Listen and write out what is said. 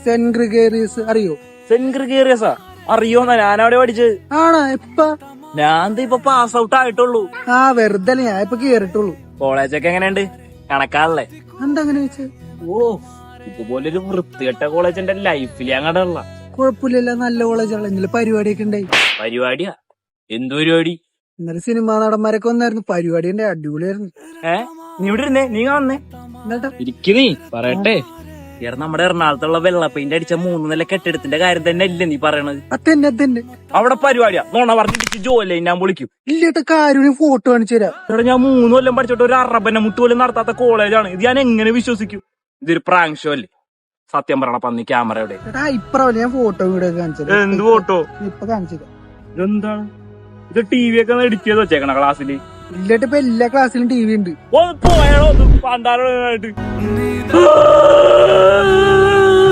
Saint Gregorios അറിയോ? Saint ഗ്രിഗേറിയസാ? അറിയോന്നാ, ഞാനവിടെ പഠിച്ചത്. ആണോ? എപ്പ? ഞാൻ ഇപ്പൊ പാസ് ഔട്ട് ആയിട്ടുള്ളൂ. വെറുതെ ഞാൻ ഇപ്പൊ കേറിട്ടുള്ളൂ. കോളേജൊക്കെ എങ്ങനെയുണ്ട്? കണക്കാണല്ലേ? എന്താ അങ്ങനെ വെച്ച്? ഇതുപോലൊരു വൃത്തികെട്ട കോളേജ് എന്റെ ലൈഫിൽ അങ്ങടെയുള്ള. കുഴപ്പമില്ലല്ലോ, നല്ല കോളേജാണ്. ഇന്നലെ പരിപാടിയൊക്കെ ഉണ്ടായി. പരിപാടിയാ? എന്ത് പരിപാടി? ഇന്നലെ സിനിമാ നടന്മാരൊക്കെ വന്നായിരുന്നു. പരിപാടി ഉണ്ട്, അടിപൊളിയായിരുന്നു. നീ ഇവിടെ ഇരുന്നേ, നീ കാണുന്നേ. ഇരിക്കുന്നേ പറയട്ടെ. നമ്മുടെ എറണാകുളത്തുള്ള വെള്ള പെയിന്റ് അടിച്ച 3 നില കെട്ടിടത്തിന്റെ കാര്യം തന്നെ അല്ലേ നീ പറയണത്? അതന്നെ അവിടെ പരിപാടിയാ? നോണ പറഞ്ഞിട്ട് ജോലി ഞാൻ വിളിക്കും. ഇല്ലേട്ട കാര്യം ഫോട്ടോ കാണിച്ചു തരാം. എടാ, ഞാൻ 3 കൊല്ലം പഠിച്ചിട്ട് ഒരു അറബന മുട്ട് പോലും നടത്താത്ത കോളേജാണ് ഇത്. ഞാൻ എങ്ങനെ വിശ്വസിക്കും? ഇതൊരു പ്രാങ്ക് ഷോ അല്ലേ? സത്യം പറയണ പന്നി, ക്യാമറ എവിടെ? ഇപ്പറ ഞാൻ ഫോട്ടോ വീഡിയോ കാണിച്ചത്. എന്ത് ഫോട്ടോ? ഇപ്പൊ കാണിച്ചത്. ഇതെന്താണ് ഇത്? ടി വി ഒക്കെ എഡിറ്റ് ചെയ്ത് വെച്ചേക്കണ ക്ലാസ്സില്? ഇല്ലേട്ട് ഇപ്പൊ എല്ലാ ക്ലാസ്സിലും ടി വി ഉണ്ട്. പോയാലോ പണ്ടായിട്ട്